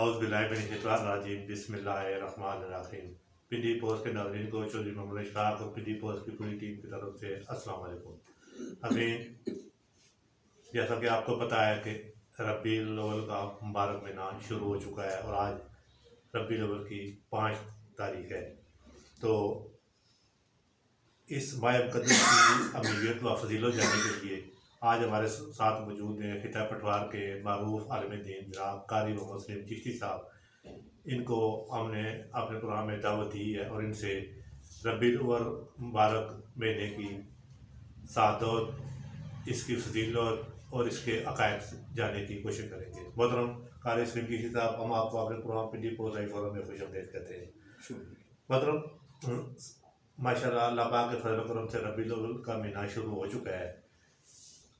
اعوذ باللہ من الشیطان الرجیم بسم اللہ الرحمن الرحیم۔ پنڈی پوسٹ کے ناظرین کو چودھری محمد اشفاق اور پنڈی پوسٹ کی پوری ٹیم کی طرف سے السلام علیکم۔ ہمیں جیسا کہ آپ کو پتہ ہے کہ ربیع الاول کا مبارک مہینہ شروع ہو چکا ہے اور آج ربیع الاول کی 5 تاریخ ہے، تو اس ماہ مقدس کی اہمیت و فضیلت جاننے کے لیے آج ہمارے ساتھ موجود ہیں خطہ پٹوار کے معروف عالم دین جناب قاری محمد سلیم چشتی صاحب۔ ان کو ہم نے اپنے پروگرام میں دعوت دی ہے اور ان سے ربیع الاول مبارک مہینے کی سعادت، اس کی فضیلت اور اس کے عقائد جاننے کی کوشش کریں گے۔ محترم قاری سلیم چشتی صاحب، ہم آپ کو اپنے program Pindi post live forum میں خوش آمدید کہتے ہیں۔ محترم، ماشاء اللہ، اللہ پاک کے فضل و کرم سے ربیع الاول کا مہینہ شروع ہو چکا ہے۔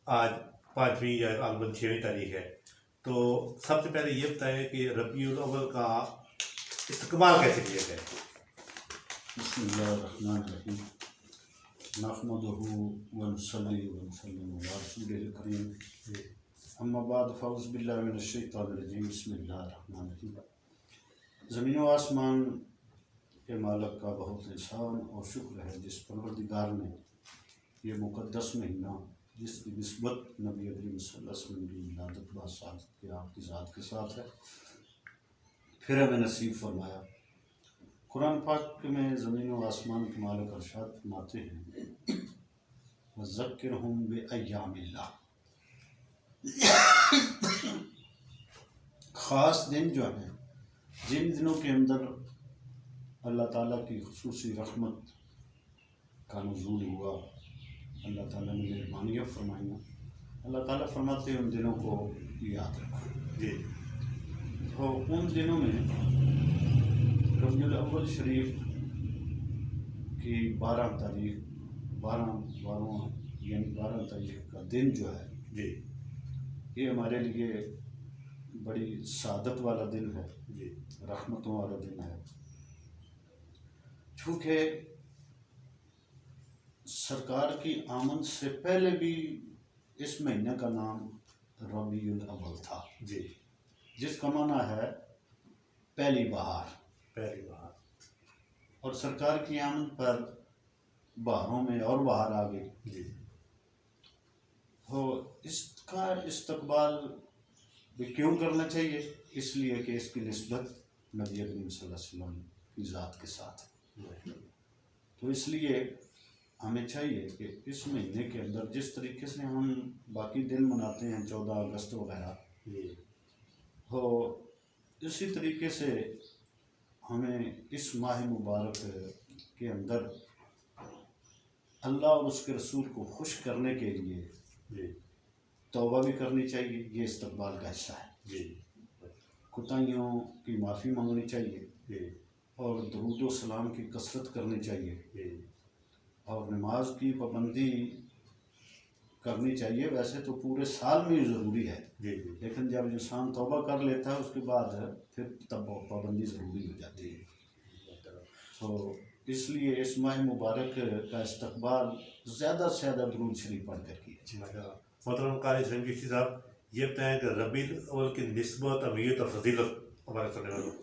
آج 5ویں یا غالباً 6ویں تاریخ ہے، تو سب سے پہلے یہ بتائیں کہ ربیع الاول کا استقبال کیسے کیا جائے؟ بسم اللہ الرحمن الرحیم، نحمدہ ونصلی ونسلم علی رسولہ الکریم، اما بعد فاعوذ باللہ من الشیطان الرجیم، بسم اللہ الرحمن الرحیم۔ زمین و آسمان کے مالک کا بہت احسان اور شکر ہے جس پروردگار نے یہ مقدس مہینہ، جس کی نسبت نبی کریم صلی اللہ علیہ وسلم کی ولادت باسعادت کے آپ کی ذات کے ساتھ ہے، پھر ہمیں نصیب فرمایا۔ قرآن پاک میں زمین و آسمان کے مالک ارشاد فرماتے ہیں، وَذَكِّرْهُمْ بِأَيَّامِ اللَّهِ، خاص دن جو ہیں، جن دنوں کے اندر اللہ تعالیٰ کی خصوصی رحمت کا نزول ہوا، اللہ تعالیٰ نے مہربانیاں فرمائیں، اللہ تعالیٰ فرماتے ہیں ان دنوں کو یاد رکھو۔ جی، تو ان دنوں میں ربیع الاول شریف کی 12 تاریخ یعنی 12 تاریخ کا دن جو ہے، جی، یہ ہمارے لیے بڑی سعادت والا دن ہے، جی، رحمتوں والا دن ہے، چونکہ سرکار کی آمد سے پہلے بھی اس مہینے کا نام ربیع الاول تھا، جی، جس کا معنی ہے پہلی بہار، پہلی بار، اور سرکار کی آمد پر بہاروں میں اور بہار آ گئی۔ جی، تو اس کا استقبال بھی کیوں کرنا چاہیے؟ اس لیے کہ اس کی نسبت نبی کریم صلی اللہ علیہ وسلم کی ذات کے ساتھ ہے۔ تو اس لیے ہمیں چاہیے کہ اس مہینے کے اندر جس طریقے سے ہم باقی دن مناتے ہیں 14 اگست وغیرہ، جی، تو اسی طریقے سے ہمیں اس ماہ مبارک کے اندر اللہ اور اس کے رسول کو خوش کرنے کے لیے جی، توبہ بھی کرنی چاہیے، یہ استقبال کا حصہ ہے۔ جی، کوتاہیوں کی معافی مانگنی چاہیے جی، اور درود و سلام کی کثرت کرنی چاہیے جی، اور نماز کی پابندی کرنی چاہیے۔ ویسے تو پورے سال میں یہ ضروری ہے، جی، لیکن جب انسان توبہ کر لیتا ہے اس کے بعد پھر تب پابندی ضروری ہو جاتی ہے۔ تو اس لیے اس ماہ مبارک کا استقبال زیادہ سے زیادہ درود شریف پڑھ کر کیا جائے۔ محترم قاری سلیم چشتی صاحب، یہ بتائیں کہ ربیع الاول کی نسبت، اہمیت اور فضیلت ہمارے سننے والوں کو۔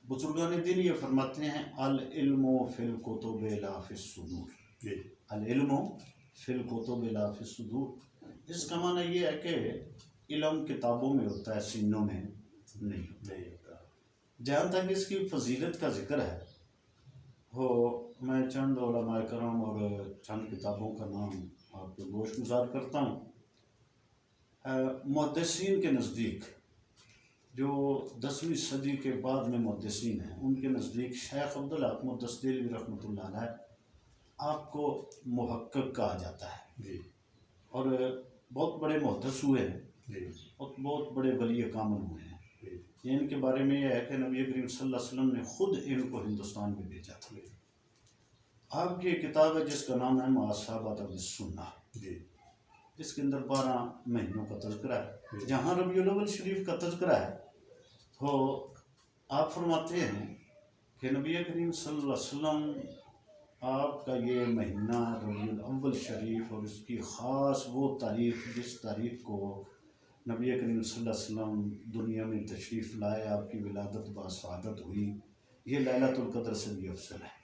بزرگان دین یہ فرماتے ہیں، العلم فی الکتب لا فی الصدور، جی، العلم فی الکتب لا فی الصدور، اس کا معنی یہ ہے کہ علم کتابوں میں ہوتا ہے، سینوں میں نہیں ہوتا۔ نہیں ہوتا۔ جہاں تک اس کی فضیلت کا ذکر ہے، وہ میں چند علماء کرام اور چند کتابوں کا نام آپ کو گوش گزار کرتا ہوں۔ محدثین کے نزدیک، جو 10ویں صدی کے بعد میں محدثین ہیں، ان کے نزدیک شیخ عبدالحق محدث دہلوی رحمۃ اللہ علیہ آپ کو محقق کہا جاتا ہے، جی، اور بہت بڑے محدث ہوئے ہیں جی، اور بہت بڑے ولی کامل ہوئے ہیں۔ جی، ان کے بارے میں یہ ہے کہ نبی کریم صلی اللہ علیہ وسلم نے خود ان کو ہندوستان میں بھیجا تھا۔ آپ کی ایک کتاب ہے جس کا نام ہے مصابۃ السنہ، جی، جس کے اندر 12 مہینوں کا تذکرہ ہے۔ جہاں ربیع الاول شریف کا تذکرہ ہے، تو آپ فرماتے ہیں کہ نبی کریم صلی اللہ علیہ وسلم آپ کا یہ مہینہ ربیع الاول شریف اور اس کی خاص وہ تاریخ جس تاریخ کو نبی کریم صلی اللہ علیہ وسلم دنیا میں تشریف لائے، آپ کی ولادت باسعادت ہوئی، یہ لیلۃ القدر سے بھی افضل ہے۔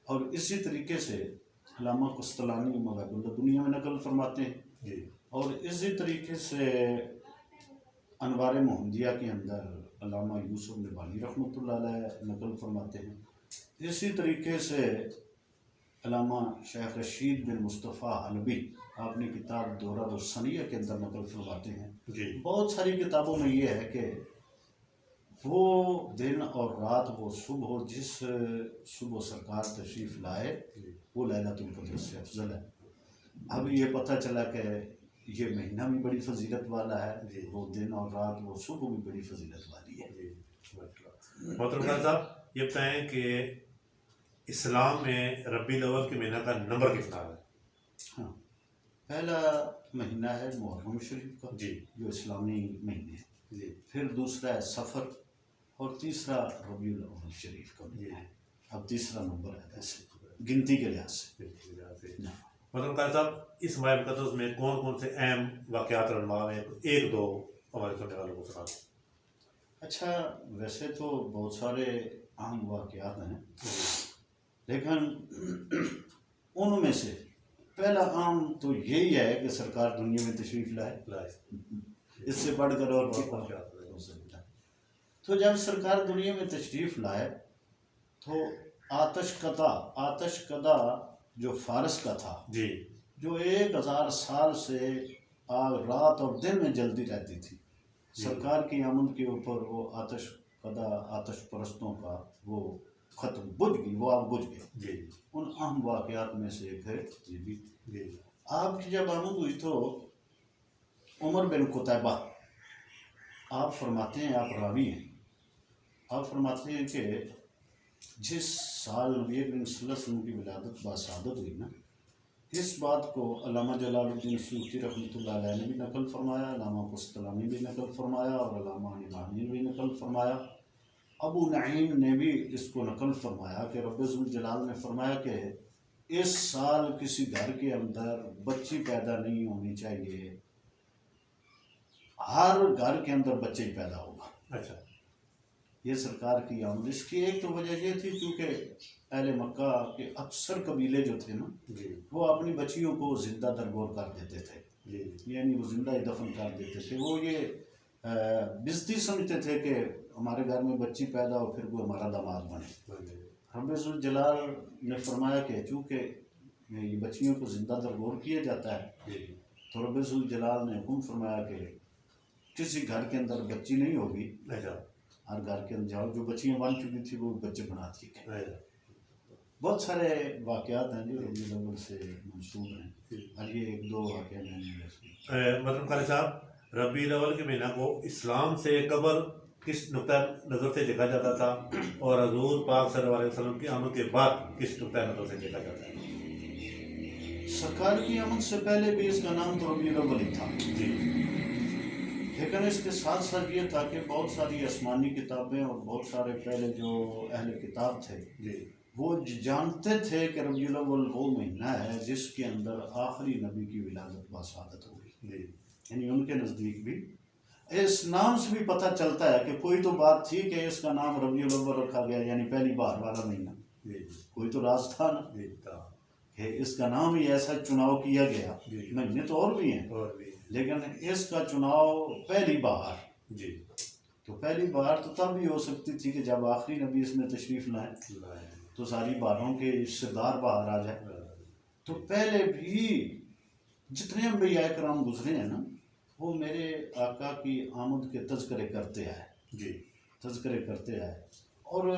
اور اسی طریقے سے علامہ قسطلانی محب اللہ دنیا میں نقل فرماتے ہیں، جی اور اسی طریقے سے انوار محمدیہ کے اندر علامہ یوسف نبھانی رحمۃ اللہ علیہ نقل فرماتے ہیں۔ اسی طریقے سے علامہ شیخ رشید بن مصطفیٰ حلبی آپ نے کتاب دورہ الثنیہ کے اندر نقل فرماتے ہیں۔ جی بہت ساری کتابوں میں یہ ہے کہ وہ دن اور رات، وہ صبح، جس صبح سرکار تشریف لائے وہ لیلۃ القدر سے افضل ہے۔ اب یہ پتہ چلا کہ یہ مہینہ بھی بڑی فضیلت والا ہے، جی۔ وہ دن اور رات، وہ صبح بھی بڑی فضیلت والی ہے۔ جی محترم قاری صاحب یہ بتائیں کہ اسلام میں ربیع الاول کے مہینہ کا نمبر کتنا ہے؟ ہاں، پہلا مہینہ ہے محرم شریف کا، جی جو اسلامی مہینے ہے، جی پھر دوسرا ہے صفر، اور تیسرا ربیع الاول شریف کا مہینہ ہے۔ اب تیسرا نمبر ہے ویسے گنتی کے لحاظ سے۔ محترم قاری صاحب اس ماہ مقدس میں کون کون سے اہم واقعات رونما ہیں، ایک دو ہمارے سننے والوں کو سنا دیں۔ اچھا، ویسے تو بہت سارے اہم واقعات ہیں، لیکن ان میں سے پہلا عام تو یہی ہے کہ سرکار دنیا میں تشریف لائے، اس سے بڑھ کر اور کیا ہو سکتا ہے۔ تو جب سرکار دنیا میں تشریف لائے تو آتش قدہ جو فارس کا تھا، جی جو 1000 سال سے آگ رات اور دن میں جلتی رہتی تھی، سرکار کی آمد کے اوپر وہ آتش قدہ، آتش پرستوں کا وہ ختم، بجھ گئی، وہ آگ بجھ گئی۔ جی ان اہم واقعات میں سے ایک ہے یہ بھی۔ جی آپ کی جب آمد ہوئی تو عمر بن قتیبہ آپ فرماتے ہیں، آپ راوی ہیں، آپ فرماتے ہیں کہ جس سال نبی کریم صلی اللہ علیہ وسلم کی ولادت باسعادت ہوئی نا، اس بات کو علامہ جلال الدین سیوطی رحمۃ اللہ علیہ نے بھی نقل فرمایا، علامہ قسطلانی بھی نقل فرمایا، اور علامہ نبھانی نے بھی نقل فرمایا، ابو نعیم نے بھی اس کو نقل فرمایا کہ رب ذوالجلال نے فرمایا کہ اس سال کسی گھر کے اندر بچی پیدا نہیں ہونی چاہیے، ہر گھر کے اندر بچے ہی پیدا ہوگا۔ اچھا یہ سرکار کی آمد، اس کی ایک تو وجہ یہ تھی کیونکہ اہل مکہ کے اکثر قبیلے جو تھے نا، جی وہ اپنی بچیوں کو زندہ درگور کر دیتے تھے، جی یعنی وہ زندہ ہی دفن کر دیتے تھے۔ وہ یہ بزدی سمجھتے تھے کہ ہمارے گھر میں بچی پیدا ہو پھر کوئی ہمارا داماد بنے۔ رب ذوالجلال نے فرمایا کہ چونکہ یہ بچیوں کو زندہ درگور کیا جاتا ہے، تو رب ذوالجلال نے حکم فرمایا کہ کسی گھر کے اندر بچی نہیں ہوگی، اچھا ہر گھر کے اندر جاؤ، جو بچیاں بن چکی تھی وہ بچے بنا دیے گئے۔ اچھا بہت سارے واقعات ہیں جو ربیع الاول سے منسوب ہیں، اور یہ ایک دو واقعہ میں نے مطلب قاری صاحب ربیع الاول کے مہینہ کو اسلام سے قبل کس نقطہ نظر سے دیکھا جاتا تھا، اور حضور پاک صلی اللہ علیہ وسلم کی آمد کے بعد کس نقطہ نظر سے دیکھا جاتا ہے؟ سرکار کی آمد سے پہلے بھی اس کا نام تو ربیع الاول ہی تھا، جی لیکن اس کے ساتھ ساتھ یہ تھا کہ بہت ساری آسمانی کتابیں اور بہت سارے پہلے جو اہل کتاب تھے جی وہ جانتے تھے کہ ربیع الاول وہ مہینہ ہے جس کے اندر آخری نبی کی ولادت باسعادت ہوگی، جی یعنی ان کے نزدیک بھی اس نام سے بھی پتہ چلتا ہے کہ کوئی تو بات تھی کہ اس کا نام ربیع الاول رکھا گیا، یعنی پہلی بہار والا مہینہ، جی کوئی تو راز تھا نا جی تھا کہ اس کا نام ہی ایسا چناؤ کیا گیا۔ جی مہینے تو اور بھی ہیں، اور بھی لیکن اس کا چناؤ پہلی بہار، جی تو پہلی بہار تو تب بھی ہو سکتی تھی کہ جب آخری نبی اس میں تشریف لائیں تو ساری بہاروں کے سردار بہار آ جائے۔ تو پہلے بھی جتنے انبیاء کرام گزرے ہیں نا، وہ میرے آقا کی آمد کے تذکرے کرتے آئے، جی تذکرے کرتے آئے۔ اور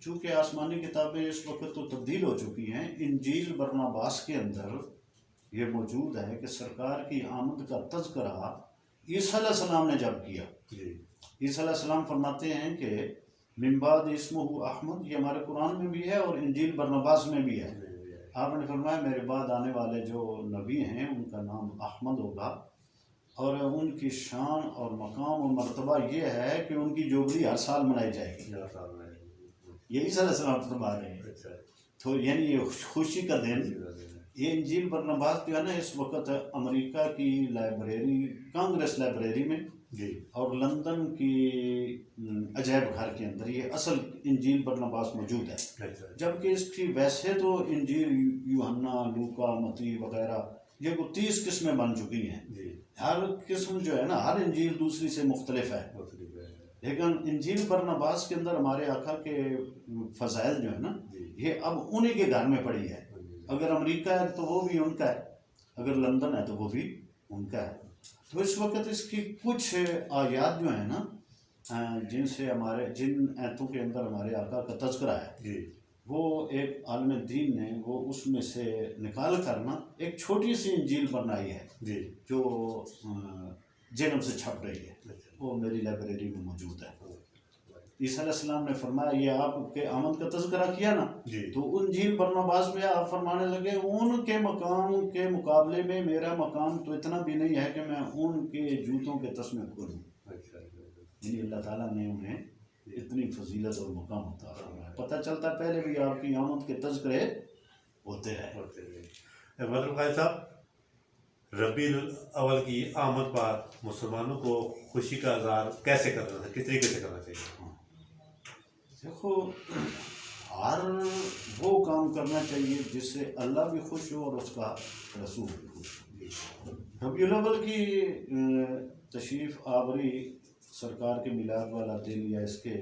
چونکہ آسمانی کتابیں اس وقت تو تبدیل ہو چکی ہیں، انجیل برناباس کے اندر یہ موجود ہے کہ سرکار کی آمد کا تذکرہ عیسیٰ علیہ السلام نے جب کیا، جی عیسیٰ علیہ السلام فرماتے ہیں کہ من بعد اسمہ احمد، یہ ہمارے قرآن میں بھی ہے اور انجیل برناباس میں بھی ہے۔ آپ نے فرمایا میرے بعد آنے والے جو نبی ہیں ان کا نام احمد ہوگا، اور ان کی شان اور مقام اور مرتبہ یہ ہے کہ ان کی جوبلی ہر سال منائی جائے گی۔ یہ عیسیٰ علیہ السلام فرما رہے ہیں، تو یعنی یہ خوشی کا دن یہ انجیل برنباس جو ہے نا اس وقت امریکہ کی لائبریری کانگریس لائبریری میں جی اور لندن کی عجائب گھر کے اندر یہ اصل انجیل برنباس موجود ہے، اچھا جبکہ اس کی ویسے تو انجیل یوحنا، لوکا، متی وغیرہ یہ کو 30 قسمیں بن چکی ہیں. جی ہر قسم جو ہے نا، ہر انجیل دوسری سے مختلف ہے، مختلف ہے. لیکن انجیل برنباس کے اندر ہمارے آقا کے فضائل جو ہے نا جی یہ اب انہی کے گھر میں پڑی ہے. اگر امریکہ ہے تو وہ بھی ان کا ہے، اگر لندن ہے تو وہ بھی ان کا ہے. تو اس وقت اس کی کچھ آیات جو ہیں نا جن سے جن ایتوں کے اندر ہمارے آقا کا تذکرہ ہے، جی وہ ایک عالم دین نے وہ اس میں سے نکال کر نا ایک چھوٹی سی انجیل بنائی ہے جی جو جنم سے چھپ رہی ہے. اچھا. وہ میری لائبریری میں موجود ہے. عیسیٰ علیہ السلام نے فرمایا یہ آپ کے آمد کا تذکرہ کیا نا، جی تو انجیل برنباس میں آپ فرمانے لگے ان کے مقام کے مقابلے میں میرا مقام تو اتنا بھی نہیں ہے کہ میں ان کے جوتوں کے تسمے کھولوں. اچھا. یعنی اللہ تعالیٰ نے انہیں اتنی فضیلت اور مقام عطا فرمایا. پتہ چلتا پہلے بھی آپ کی آمد کے تذکرے ہوتے رہے. مطلب قائد صاحب ربیع الاول کی آمد پر مسلمانوں کو خوشی کا اظہار کیسے کرنا ہے، کس طریقے سے کرنا چاہیے؟ دیکھو ہر وہ کام کرنا چاہیے جس سے اللہ بھی خوش ہو اور اس کا رسول بھی خوش ہو. ربیع الاول کی تشریف آوری سرکار کے میلاد والا دن یا اس کے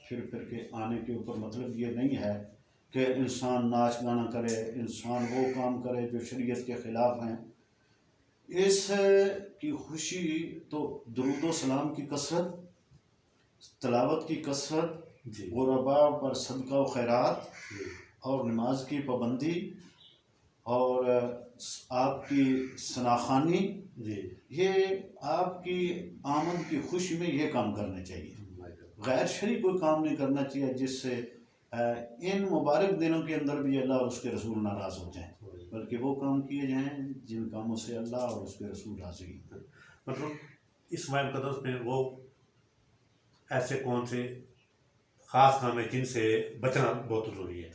پھر کے آنے کے اوپر مطلب یہ نہیں ہے کہ انسان ناچ گانا کرے، انسان وہ کام کرے جو شریعت کے خلاف ہیں. اس کی خوشی تو درود و سلام کی کثرت، تلاوت کی کثرت، جی غرباء پر صدقہ و خیرات اور نماز کی پابندی اور آپ کی ثناخوانی، جی یہ آپ کی آمد کی خوشی میں یہ کام کرنے چاہیے. غیر شرعی کوئی کام نہیں کرنا چاہیے جس سے ان مبارک دنوں کے اندر بھی اللہ اور اس کے رسول ناراض ہو جائیں، بلکہ وہ کام کیے جائیں جن کاموں سے اللہ اور اس کے رسول راضی ہیں. مطلب اس ماہ مقدس میں وہ ایسے کون سے خاص کام ہیں جن سے بچنا بہت ضروری ہے؟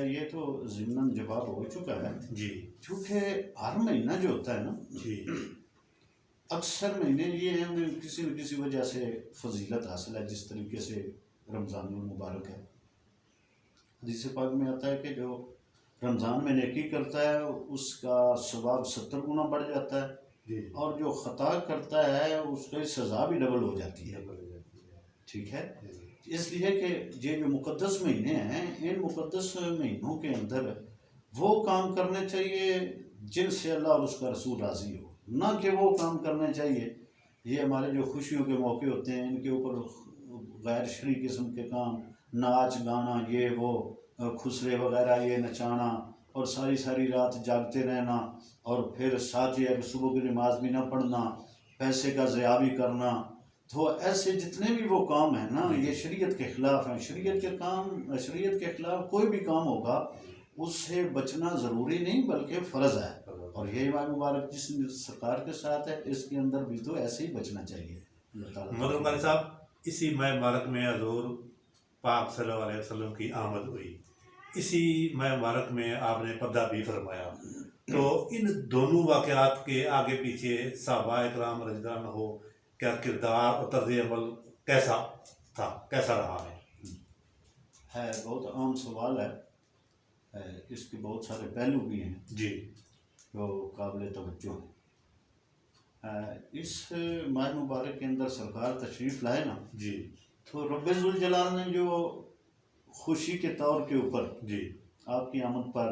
یہ تو ضمناً جواب ہو چکا ہے. جی کیونکہ ہر مہینہ جو ہوتا ہے نا، جی اکثر مہینے یہ ہمیں کسی نہ کسی وجہ سے فضیلت حاصل ہے. جس طریقے سے رمضان المبارک ہے، حدیث پاک میں آتا ہے کہ جو رمضان میں نیکی کرتا ہے اس کا ثواب 70 گنا بڑھ جاتا ہے، جی اور جو خطا کرتا ہے اس کی سزا بھی ڈبل ہو جاتی ہے. ٹھیک ہے، اس لیے کہ یہ جو مقدس مہینے ہیں ان مقدس مہینوں کے اندر وہ کام کرنے چاہیے جن سے اللہ اور اس کا رسول راضی ہو، نہ کہ وہ کام کرنے چاہیے یہ ہمارے جو خوشیوں کے موقع ہوتے ہیں ان کے اوپر غیر شرعی قسم کے کام، ناچ گانا، یہ وہ خسرے وغیرہ یہ نچانا اور ساری رات جاگتے رہنا، اور پھر ساتھ ہی صبح کی نماز بھی نہ پڑھنا، پیسے کا ضیاع بھی کرنا. تو ایسے جتنے بھی وہ کام ہیں نا یہ شریعت کے خلاف ہیں. شریعت کے خلاف کوئی بھی کام ہوگا اس سے بچنا ضروری نہیں بلکہ فرض ہے. اور یہ ماہ مبارک جس سرکار کے ساتھ ہے اس کے اندر بھی تو ایسے ہی بچنا چاہیے. مطلب قاری صاحب اسی ماہ مبارک میں حضور پاک صلی اللہ علیہ وسلم کی آمد ہوئی، اسی ماہ مبارک میں آپ نے پردہ بھی فرمایا. تو ان دونوں واقعات کے آگے پیچھے صحابہ اکرام رضی اللہ عنہ کیا کردار اور طرز عمل کیسا تھا، کیسا رہا ہے؟ بہت عام سوال ہے. اس کے بہت سارے پہلو بھی ہیں جی جو قابل توجہ ہیں. اس ماہ مبارک کے اندر سرکار تشریف لائے نا، جی تو رب ذوالجلال نے جو خوشی کے طور کے اوپر جی آپ کی آمد پر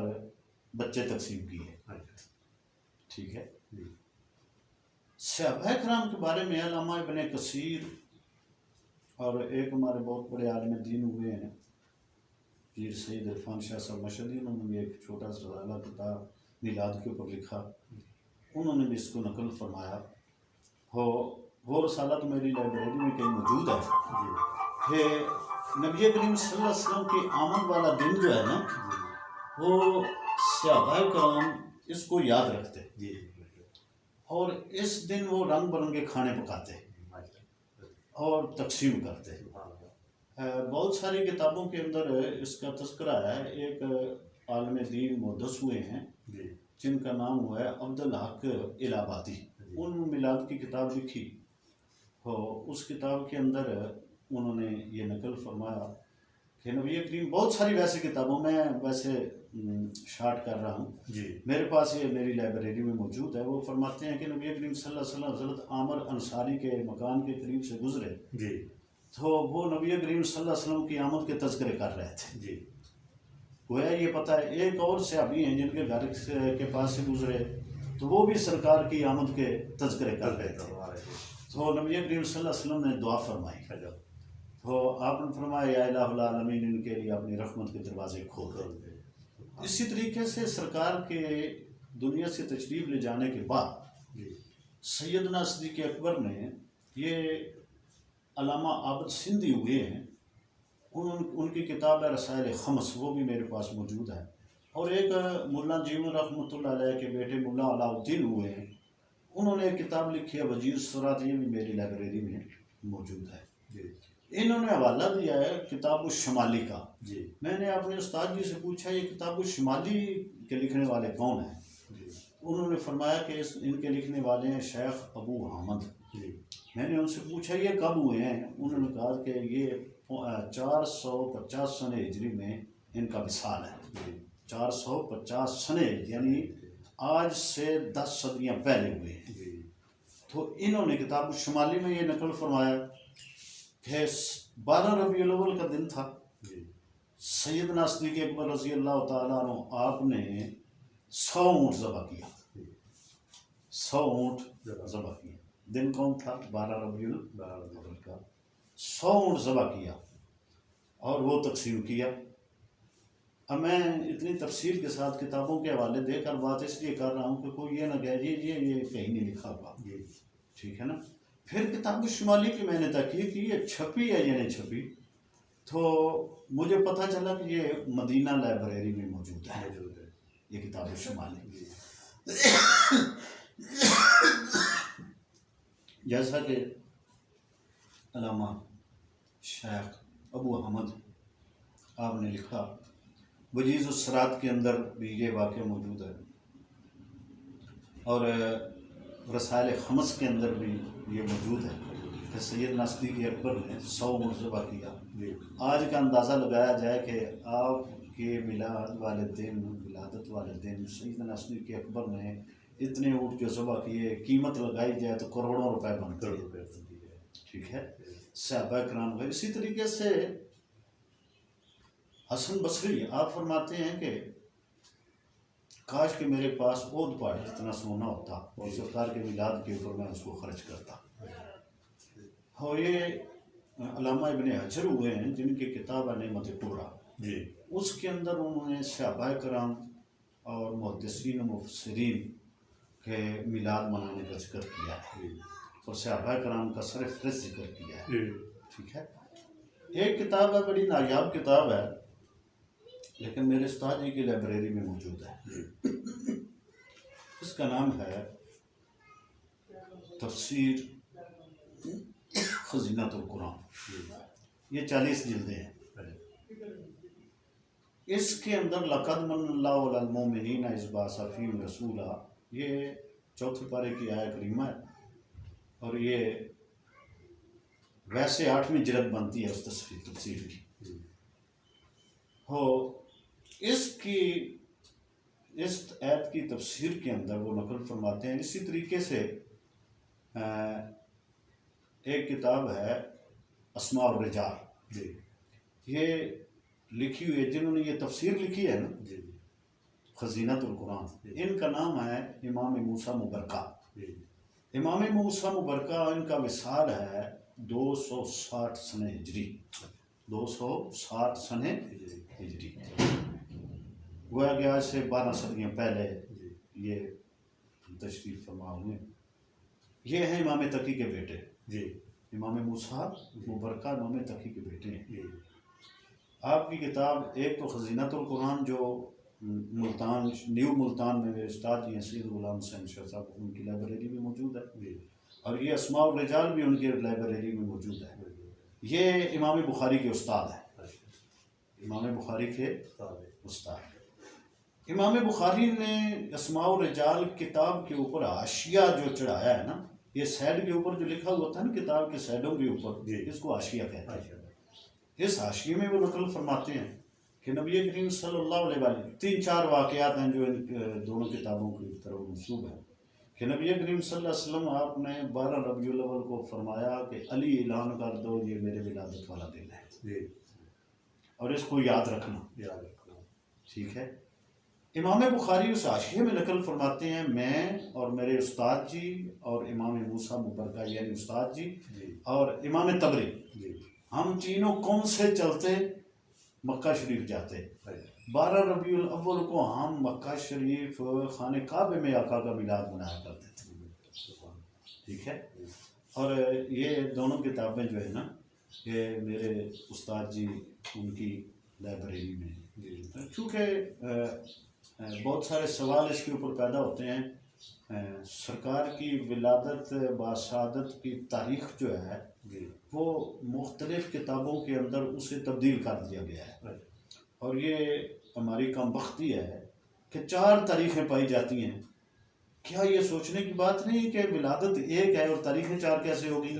بچے تقسیم کیے. ٹھیک ہے، صحابہ کرام کے بارے میں علامہ ابن کثیر اور ایک ہمارے بہت بڑے عالم دین ہوئے ہیں پیر سید عرفان شاہ صاحب مشہدی، انہوں نے بھی ایک چھوٹا سا رسالہ کتاب میلاد کے اوپر لکھا. انہوں نے بھی اس کو نقل فرمایا وہ رسالہ تو میری لائبریری میں کہیں موجود ہے کہ نبی کریم صلی اللہ علیہ وسلم کی آمد والا دن جو ہے نا وہ صحابہ کرام اس کو یاد رکھتے جی اور اس دن وہ رنگ برنگے کھانے پکاتے اور تقسیم کرتے. بہت ساری کتابوں کے اندر اس کا تذکرہ ہے. ایک عالم دین محدث ہوئے ہیں جی جن کا نام ہوا ہے عبدالحق الہ آبادی، ان میلاد کی کتاب لکھی ہو، اس کتاب کے اندر انہوں نے یہ نقل فرمایا کہ نبی کریم، بہت ساری ویسے کتابوں میں ویسے شارٹ کر رہا ہوں، جی میرے پاس یہ میری لائبریری میں موجود ہے، وہ فرماتے ہیں کہ نبی کریم صلی اللہ علیہ وسلم حضرت عامر انصاری کے مکان کے قریب سے گزرے جی تو وہ نبی کریم صلی اللہ علیہ وسلم کی آمد کے تذکرے کر رہے تھے۔ جی گویا یہ پتہ ہے ایک اور صحابی ہیں جن کے گھر کے پاس سے گزرے تو وہ بھی سرکار کی آمد کے تذکرے کر رہے تھے، تو نبی کریم صلی اللہ علیہ وسلم نے دعا فرمائی، تو آپ نے فرمایا یا الہ العالمین، ان کے لیے اپنی رحمت کے دروازے کھول دے۔ اسی طریقے سے سرکار کے دنیا سے تشریف لے جانے کے بعد سیدنا صدیق اکبر نے، یہ علامہ عابد سندھی ہوئے ہیں، ان کی کتاب ہے رسائل خمس، وہ بھی میرے پاس موجود ہے، اور ایک ملا جیون رحمۃ اللہ علیہ کے بیٹے ملا علاء الدین ہوئے ہیں، انہوں نے ایک کتاب لکھی ہے وجیز الصراط، یہ بھی میری لائبریری میں موجود ہے۔ انہوں نے حوالہ دیا ہے کتاب الشمالی کا۔ میں نے اپنے استاد جی سے پوچھا یہ کتاب الشمالی کے لکھنے والے کون ہیں؟ انہوں نے فرمایا کہ ان کے لکھنے والے ہیں شیخ ابو حامد۔ میں نے ان سے پوچھا یہ کب ہوئے ہیں؟ انہوں نے کہا کہ یہ 450 سنہ ہجری میں ان کا وصال ہے، 450 سنہ، یعنی آج سے 10 صدیاں پہلے ہوئے ہیں۔ تو انہوں نے کتاب الشمالی میں یہ نقل فرمایا کہ 12 ربیع الاول کا دن تھا، سیدنا صدیق اکبر رضی اللہ تعالیٰ عنہ آپ نے 100 اونٹ ذبح کیا، 100 اونٹ ذبح کیا۔ دن کون تھا؟ 12 ربیع الاول کا۔ 100 اونٹ ذبح کیا اور وہ تقسیم کیا۔ اب میں اتنی تفصیل کے ساتھ کتابوں کے حوالے دے کر بات اس لیے کر رہا ہوں کہ کوئی یہ نہ کہے جی یہ کہیں نہیں لکھا ہوا، ٹھیک ہے نا۔ پھر کتاب الشمالی کی میں نے تحقیق کی، یہ چھپی ہے یا نہیں چھپی، تو مجھے پتہ چلا کہ یہ مدینہ لائبریری میں موجود ہے یہ کتاب الشمالی۔ جیسا کہ علامہ شیخ ابو حامد آپ نے لکھا، وجیز الصراط کے اندر بھی یہ واقعہ موجود ہے، اور رسائل خمس کے اندر بھی یہ موجود ہے کہ سیدنا صدیق اکبر نے 100 اونٹ ذبح کیا۔ آج کا اندازہ لگایا جائے کہ آپ کے ولادت والے دن سیدنا صدیق اکبر نے اتنے اونٹ جو ذبح کیے، قیمت لگائی جائے تو کروڑوں روپے بنتے ہیں، ٹھیک ہے، صحابہ کرام۔ اسی طریقے سے حسن بصری آپ فرماتے ہیں کہ کاش کہ میرے پاس عود پاٹ جتنا سونا ہوتا اور سرکار کے میلاد کے اوپر میں اس کو خرچ کرتا۔ اور یہ علامہ ابن حجر ہوئے ہیں جن کی کتاب ہے نعمت کبریٰ، اس کے اندر انہوں نے صحابہ کرام اور محدثین و مفسرین کے میلاد منانے کا ذکر کیا ہے اور صحابہ کرام کا سر فہرست ذکر کیا ہے، ٹھیک ہے۔ ایک کتاب ہے، بڑی نایاب کتاب ہے، لیکن میرے استاد جی کی لائبریری میں موجود ہے، اس کا نام ہے تفسیر خزینۃ القرآن، یہ 40 جلدیں ہیں۔ اس کے اندر لقد من اللہ علی المؤمنین اذ بعث فیہم رسولا، یہ 4 پارے کی آیہ کریمہ ہے، اور یہ ویسے 8ویں جلد بنتی ہے اس تفسیر کی۔ اس آیت کی تفسیر کے اندر وہ نقل فرماتے ہیں، اسی طریقے سے ایک کتاب ہے اسماء الرجال، یہ لکھی ہوئی ہے، جنہوں نے یہ تفسیر لکھی ہے نا خزینۃ القرآن، ان کا نام ہے امام موسیٰ مبرکہ۔ امام موسیٰ مبرکہ، ان کا وصال ہے 260 سنہ ہجری، 260 سنہ ہجری، گویا کہ آج سے 12 صدیاں پہلے یہ تشریف فرما ہوئے۔ یہ ہیں امام تقی کے بیٹے، امام موسیٰ مبرکہ امام تقی کے بیٹے ہیں۔ آپ کی کتاب ایک تو خزینۃ القرآن جو ملتان، نیو ملتان میں میرے استاد جی ہیں سید غلام حسین شاہ صاحب، ان کی لائبریری میں موجود ہے، اور یہ اسماء الرجال بھی ان کی لائبریری میں موجود ہے۔ یہ امام بخاری کے استاد ہیں، امام بخاری کے استاد۔ امام بخاری نے اسماء الرجال کتاب کے اوپر حاشیہ جو چڑھایا ہے نا، یہ سائڈ کے اوپر جو لکھا ہوا تھا نا کتاب کے سائڈوں کے اوپر، اس کو حاشیہ کہتے ہیں۔ اس حاشیے میں وہ نقل فرماتے ہیں کہ نبی کریم صلی اللہ علیہ وسلم 3-4 واقعات ہیں جو ان دونوں کتابوں کی طرف منسوب ہیں کہ نبی کریم صلی اللہ علیہ وسلم آپ نے 12 ربیع الاول کو فرمایا کہ علی اعلان کر دو یہ میرے ولادت والا دن ہے، اور اس کو یاد رکھنا۔ ٹھیک ہے، امام بخاری اس حاشیے میں نقل فرماتے ہیں میں اور میرے استاد جی اور امام موسیٰ مبرکہ یعنی استاد جی اور امام طبری، ہم تینوں کون سے چلتے مکہ شریف جاتے۔ 12 ربیع الاول کو ہم مکہ شریف خانہ کعبہ میں آقا کا میلاد منایا کرتے تھے۔ ٹھیک ہے، اور یہ دونوں کتابیں جو ہے نا یہ میرے استاد جی ان کی لائبریری میں، چونکہ بہت سارے سوال اس کے اوپر پیدا ہوتے ہیں۔ سرکار کی ولادت باسعادت کی تاریخ جو ہے وہ مختلف کتابوں کے اندر اسے تبدیل کر دیا گیا ہے، اور یہ ہماری کم بختی ہے کہ 4 تاریخیں پائی جاتی ہیں۔ کیا یہ سوچنے کی بات نہیں کہ ولادت ایک ہے اور تاریخیں 4 کیسے ہوگی؟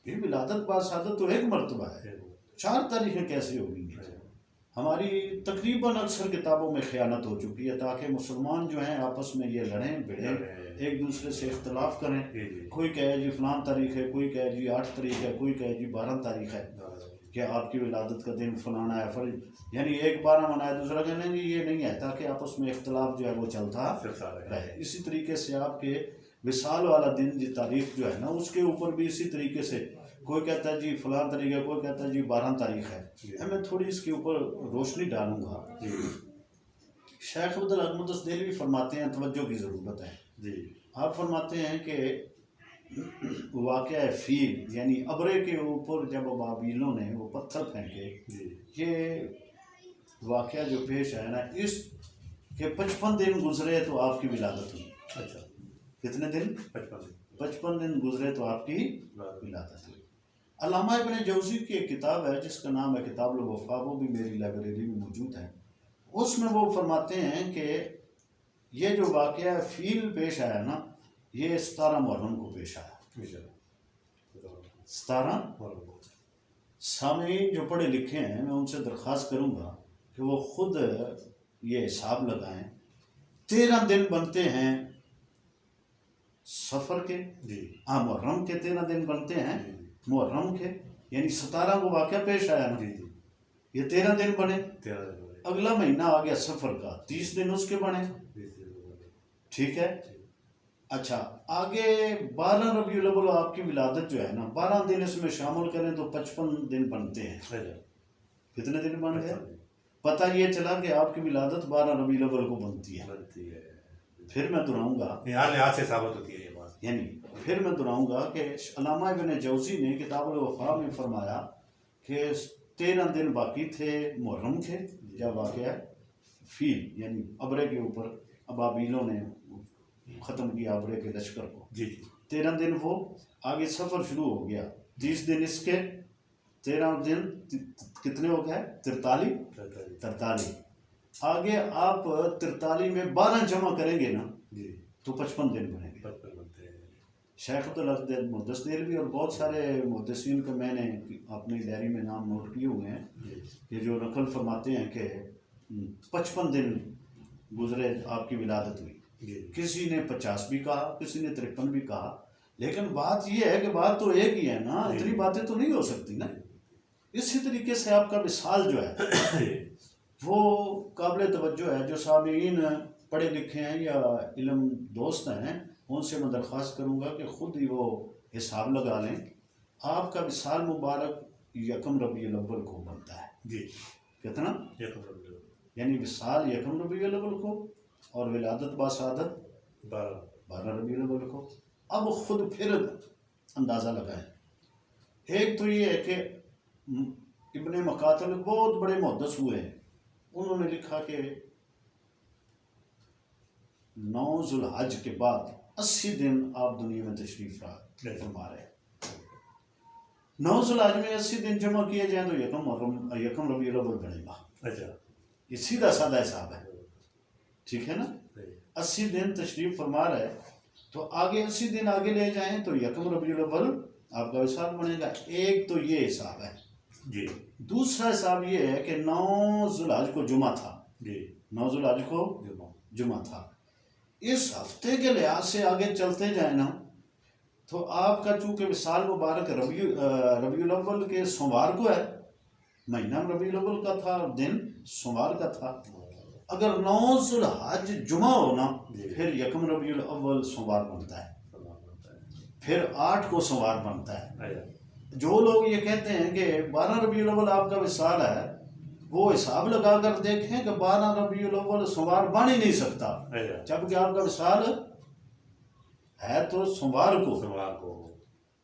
یہ ولادت باسعادت تو ایک مرتبہ ہے، 4 تاریخیں کیسے ہوگی؟ ہماری تقریباً اکثر کتابوں میں خیانت ہو چکی ہے تاکہ مسلمان جو ہیں آپس میں یہ لڑیں بھڑیں، ایک دوسرے سے اختلاف کریں۔ کوئی کہے جی فلان تاریخ ہے، کوئی کہے جی 8 تاریخ ہے، کوئی کہے جی 12 تاریخ ہے کہ آپ کی ولادت کا دن فلانا ہے، یعنی ایک 12 منایا دوسرا کہنے جی یہ نہیں ہے، تاکہ آپس میں اختلاف جو ہے وہ چلتا رہے۔ اسی طریقے سے آپ کے وصال والا دن جو تاریخ جو ہے نا اس کے اوپر بھی اسی طریقے سے کوئی کہتا ہے جی فلاں تاریخ ہے، کوئی کہتا ہے جی 12 تاریخ ہے۔ میں تھوڑی اس کے اوپر روشنی ڈالوں گا۔ شیخ عبدالحق دہلوی فرماتے ہیں توجہ کی ضرورت ہے۔ آپ فرماتے ہیں کہ واقعہ فیل یعنی ابرے کے اوپر جب ابابیلوں نے وہ پتھر پھینکے، یہ واقعہ جو پیش آیا نا اس کہ 55 دن گزرے تو آپ کی ولادت ہوئی۔ اچھا، کتنے دن؟ 55 دن گزرے تو آپ کی ولادت ہوئی۔ علامہ ابن جوزی کی ایک کتاب ہے جس کا نام ہے کتاب الوفا، وہ بھی میری لائبریری میں موجود ہے۔ اس میں وہ فرماتے ہیں کہ یہ جو واقعہ فیل پیش آیا نا یہ 17 محرم کو پیش آیا۔ 17 سامعین جو پڑھے لکھے ہیں میں ان سے درخواست کروں گا کہ وہ خود یہ حساب لگائیں۔ 13 دن بنتے ہیں سفر کے، محرم کے 13 دن بنتے ہیں محرم کے، یعنی 17 کو واقعہ پیش آیا نا یہ 13 دن بنے۔ اگلا مہینہ آ گیا سفر کا، 30 دن اس کے بنے۔ ٹھیک ہے، اچھا آگے 12 ربیع الاول آپ کی ولادت جو ہے نا 12 دن اس میں شامل کریں تو 55 دن بنتے ہیں۔ کتنے دن بن گئے؟ پتہ یہ چلا کہ آپ کی ولادت 12 ربیع الاول کو بنتی ہے۔ پھر میں دہراؤں گا لحاظ سے ثابت ہوتی ہے یہ بات، یعنی پھر میں دہراؤں گا کہ علامہ ابن جوزی نے کتاب الوفا میں فرمایا کہ 13 دن باقی تھے محرم کے جب واقعہ فیل یعنی ابرے کے اوپر ابابیلوں نے ختم کیا ابرے کے لشکر کو۔ 13 دن وہ آگے سفر شروع ہو گیا، 30 دن اس کے، 13 دن کتنے ہو گئے؟ 43۔ آگے آپ 43 میں 12 جمع کریں گے نا تو 55 دن بنے گے۔ شیخ عبدالحق دہلوی اور بہت سارے محدثین کا میں نے اپنی ڈائری میں نام نوٹ کیے ہوئے ہیں کہ جو نقل فرماتے ہیں کہ 55 دن گزرے آپ کی ولادت ہوئی۔ کسی نے 50 بھی کہا، کسی نے 53 بھی کہا، لیکن بات یہ ہے کہ بات تو ایک ہی ہے نا، اتنی باتیں تو نہیں ہو سکتی نا۔ اسی طریقے سے آپ کا وصال جو ہے وہ قابل توجہ ہے۔ جو سامعین پڑھے لکھے ہیں یا علم دوست ہیں ان سے میں درخواست کروں گا کہ خود ہی وہ حساب لگا لیں۔ آپ کا وصال مبارک 1 ربیع الاول کو بنتا ہے۔ کتنا؟ یعنی وصال 1 ربیع الاول کو اور ولادت باسعادت 12 ربیع الاول کو۔ اب خود پھر اندازہ لگائیں۔ ایک تو یہ ہے کہ ابن مقاتل بہت بڑے محدث ہوئے ہیں، انہوں نے لکھا کہ 9 ذو الحج کے بعد 80 دن آپ دنیا میں تشریف فرما رہے ہیں۔ 9 ذو الحج میں 80 دن جمع کیے جائیں تو 1 ربیع الاول بنے گا۔ یہ سیدھا سادہ حساب ہے، ٹھیک ہے نا؟ 80 دن تشریف فرما رہا ہے تو آگے 80 دن آگے لے جائیں تو یکم ربیع الاول آپ کا وصال بنے گا. ایک تو یہ حساب ہے جی. دوسرا حساب یہ ہے کہ 9 ذوالحج کو جمعہ تھا جی. 9 ذوالحج کو جمعہ تھا. اس ہفتے کے لحاظ سے آگے چلتے جائیں نا تو آپ کا چونکہ وصال مبارک ربیع الاول کے سوموار کو ہے، مہینہ ربیع الاول کا تھا، دن سوموار کا تھا. اگر 9 ذوالحج جمعہ ہونا پھر یکم ربیع الاول سوموار بنتا ہے، پھر 8 کو سوموار بنتا ہے. جو لوگ یہ کہتے ہیں کہ 12 ربیع الاول آپ کا وصال ہے، وہ حساب لگا کر دیکھیں کہ 12 ربیع الاول سوموار بن ہی نہیں سکتا، جبکہ آپ کا وصال ہے تو سوموار کو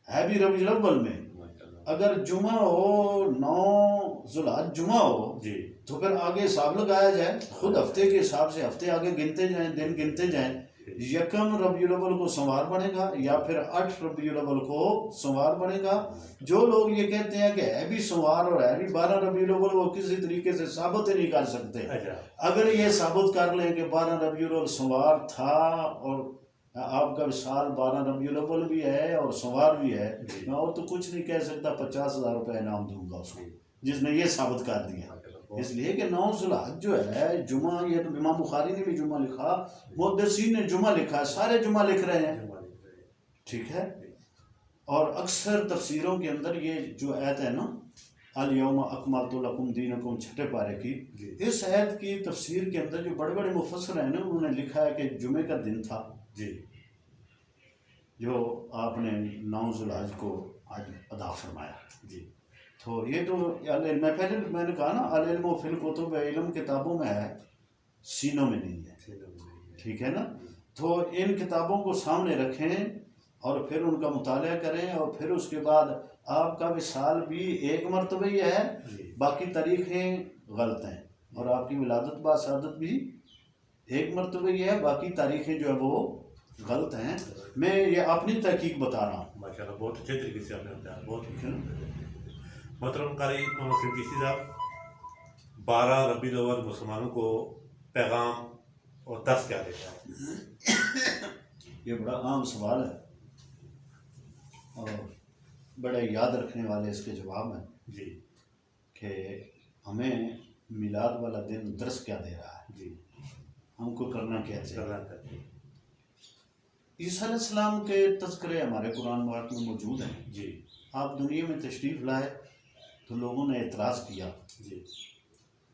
ہے بھی ربیع الاول میں. اگر جمعہ ہو 9 ذوالحج جمعہ ہو تو پھر آگے حساب لگایا جائے، خود ہفتے کے حساب سے ہفتے آگے گنتے جائیں، دن گنتے جائیں. یکم ربیع الاول کو سوموار بنے گا یا پھر 8 ربیع الاول کو سوموار بنے گا. جو لوگ یہ کہتے ہیں کہ ہے بھی سوموار اور ہے بھی 12 ربیع الاول، وہ کسی طریقے سے ثابت ہی نہیں کر سکتے. اگر یہ ثابت کر لیں کہ 12 ربیع الاول سوموار تھا اور آپ کا وصال 12 ربیع الاول بھی ہے اور سوموار بھی ہے، میں اور تو کچھ نہیں کہہ سکتا. 50,000 روپے انعام دوں گا اس کو جس نے یہ ثابت کر دیا. اس لیے کہ 9 ذوالحج جو ہے جمعہ، یہ تو امام بخاری نے بھی جمعہ لکھا، محدثین نے جمعہ لکھا ہے، سارے جمعہ لکھ رہے ہیں، ٹھیک ہے. اور اکثر تفسیروں کے اندر یہ جو آیت ہے نا الیوم اکملت لکم دینکم، چھٹے پارے کی، اس آیت کی تفسیر کے اندر جو بڑے بڑے مفسر ہیں نا انہوں نے لکھا ہے کہ جمعے کا دن تھا جو آپ نے 9 ذوالحج کو آج ادا فرمایا. تو یہ تو میں پہلے میں نے کہا نا العلم فی الکتب، علم کتابوں میں ہے، سینوں میں نہیں ہے، ٹھیک ہے نا. تو ان کتابوں کو سامنے رکھیں اور پھر ان کا مطالعہ کریں، اور پھر اس کے بعد آپ کا وصال بھی ایک مرتبہ ہی ہے، باقی تاریخیں غلط ہیں، اور آپ کی ولادت باسعادت بھی ایک مرتبہ ہی ہے، باقی تاریخیں جو ہے وہ غلط ہیں. میں یہ اپنی تحقیق بتا رہا ہوں. ماشاءاللہ بہت اچھے طریقے سے آپ نے بتایا، بہت محترم قاری محمد فرنگیسی صاحب، 12 ربیع الاول مسلمانوں کو پیغام اور درس کیا دیتا ہے؟ یہ بڑا عام سوال ہے اور بڑے یاد رکھنے والے اس کے جواب ہیں کہ ہمیں میلاد والا دن درس کیا دے رہا ہے، ہم کو کرنا کیا چاہیے. عیسیٰ علیہ السلام کے تذکرے ہمارے قرآن مبارک میں موجود ہیں. آپ دنیا میں تشریف لائے تو لوگوں نے اعتراض کیا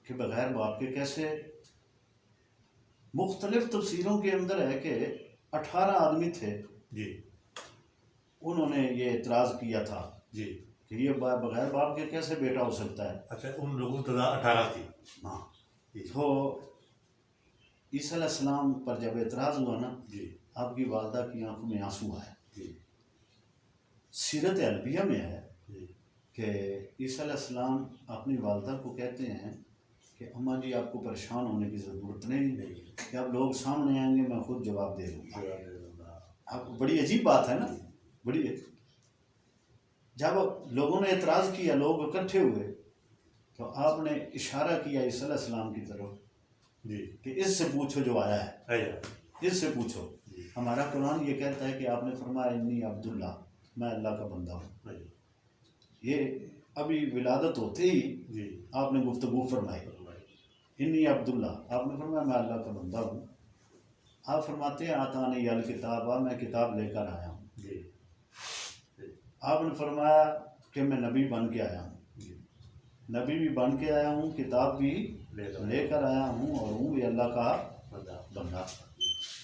کہ بغیر باپ کے کیسے. مختلف تفسیروں کے اندر ہے کہ 18 آدمی تھے، انہوں نے یہ اعتراض کیا تھا کہ یہ بغیر باپ کے کیسے بیٹا ہو سکتا ہے. اچھا، ان لوگوں کی تعداد 18 تھی. ہاں. تو عیسیٰ علیہ السلام پر جب اعتراض ہوا نا، آپ کی والدہ کی آنکھوں میں آنسو آئے. سیرت علبیہ میں ہے کہ عیسیٰ علیہ السلام اپنی والدہ کو کہتے ہیں کہ اماں جی آپ کو پریشان ہونے کی ضرورت نہیں، کہ اب لوگ سامنے آئیں گے میں خود جواب دے دوں گا. اب بڑی عجیب بات ہے نا، بڑی. جب لوگوں نے اعتراض کیا، لوگ اکٹھے ہوئے، تو آپ نے اشارہ کیا عیسیٰ علیہ السلام کی طرف کہ اس سے پوچھو جو آیا ہے، اس سے پوچھو. ہمارا قرآن یہ کہتا ہے کہ آپ نے فرمایا انی عبداللہ، میں اللہ کا بندہ ہوں. یہ ابھی ولادت ہوتے ہی آپ نے گفتگو فرمائی، انی عبداللہ، آپ نے فرمایا میں اللہ کا بندہ ہوں. آپ فرماتے ہیں آتانی الکتاب، میں کتاب لے کر آیا ہوں. آپ نے فرمایا کہ میں نبی بن کے آیا ہوں، نبی بھی بن کے آیا ہوں، کتاب بھی لے کر آیا ہوں، اور ہوں بھی اللہ کا بندہ.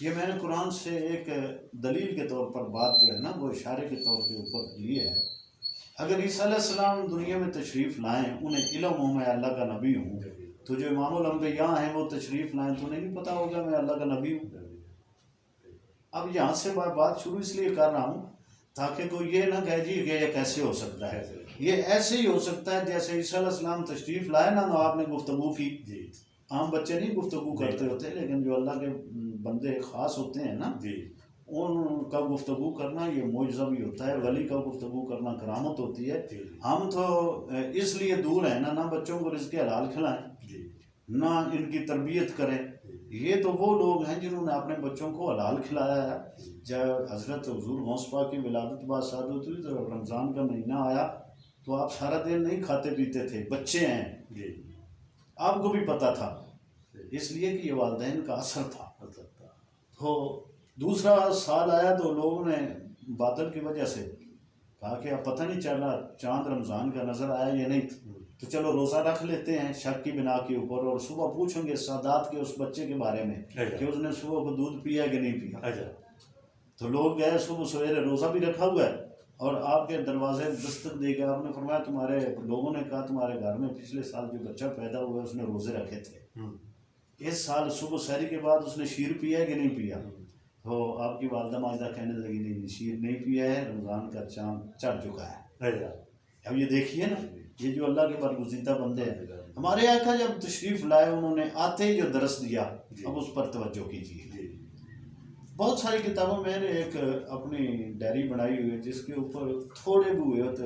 یہ میں نے قرآن سے ایک دلیل کے طور پر بات جو ہے نا وہ اشارے کے طور کے اوپر لی ہے. اگر عیسیٰ علیہ السلام دنیا میں تشریف لائیں، انہیں علم ہو میں اللہ کا نبی ہوں، تو جو امام الانبیاء ہیں وہ تشریف لائیں تو انہیں نہیں پتہ ہوگا میں اللہ کا نبی ہوں. اب یہاں سے بات شروع اس لیے کر رہا ہوں تاکہ کوئی یہ نہ کہے جی کہ یہ کیسے ہو سکتا ہے. یہ ایسے ہی ہو سکتا ہے جیسے عیسیٰ علیہ السلام تشریف لائے نا تو آپ نے گفتگو کی. عام بچے نہیں گفتگو کرتے ہوتے، لیکن جو اللہ کے بندے خاص ہوتے ہیں نا ان کا گفتگو کرنا یہ معجزہ بھی ہوتا ہے، ولی کا گفتگو کرنا کرامت ہوتی ہے. ہم تو اس لیے دور ہیں نا بچوں کو رزق حلال کھلائیں، نہ ان کی تربیت کریں. یہ تو وہ لوگ ہیں جنہوں نے اپنے بچوں کو حلال کھلایا ہے. جب حضرت حضور غوث پاک کی ولادت بادشاہت ہوئی تو رمضان کا مہینہ آیا تو آپ سارا دن نہیں کھاتے پیتے تھے. بچے ہیں، آپ کو بھی پتہ تھا، اس لیے کہ یہ والدین کا اثر تھا. تو دوسرا سال آیا تو لوگوں نے بادل کی وجہ سے کہا کہ اب پتہ نہیں چلا چاند رمضان کا نظر آیا یا نہیں، تو چلو روزہ رکھ لیتے ہیں شک کی بنا کے اوپر، اور صبح پوچھیں گے سادات کے اس بچے کے بارے میں کہ اس نے صبح کو دودھ پیا کہ نہیں پیا. تو لوگ گئے صبح سویرے، روزہ بھی رکھا ہوا ہے، اور آپ کے دروازے دستک دے کے آپ نے فرمایا تمہارے لوگوں نے کہا تمہارے گھر میں پچھلے سال جو بچہ پیدا ہوا ہے اس نے روزے رکھے تھے، اس سال صبح سحری کے بعد اس نے شیر پیا ہے کہ نہیں پیا. تو آپ کی والدہ ماجدہ کہنے لگی نہیں شیر نہیں پیا ہے، رمضان کا چاند چڑھ چکا ہے. اب یہ دیکھیے نا، یہ جو اللہ کے برگزیدہ بندے ہیں. ہمارے آقا جب تشریف لائے انہوں نے آتے ہی جو درس دیا، اب اس پر توجہ کیجیے. بہت ساری کتابوں میں نے ایک اپنی ڈائری بنائی ہوئی ہے جس کے اوپر تھوڑے بہت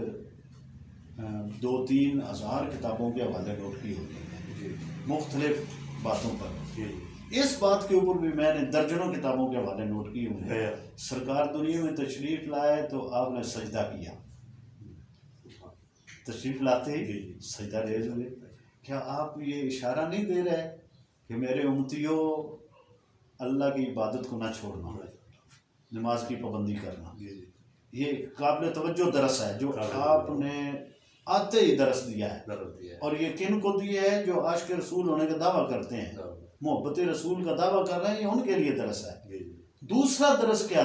2-3 ہزار کتابوں کے حوالے نوٹ کیے ہوتے ہیں مختلف باتوں پر. اس بات کے اوپر بھی میں نے درجنوں کتابوں کے حوالے نوٹ کیے ہوئے ہیں. سرکار دنیا میں تشریف لائے تو آپ نے سجدہ کیا، تشریف لاتے ہی سجدہ ریز ہوئے. کیا آپ یہ اشارہ نہیں دے رہے کہ میرے امتیوں اللہ کی عبادت کو نہ چھوڑنا، نماز کی پابندی کرنا؟ یہ قابل توجہ درس ہے جو آپ نے آتے ہی درس دیا ہے. اور یہ کن کو دیا ہے؟ جو عاشق رسول ہونے کا دعویٰ کرتے ہیں، محبت رسول کا دعویٰ کر رہے ہیں، یہ ان کے لیے درس ہے. دوسرا درس کیا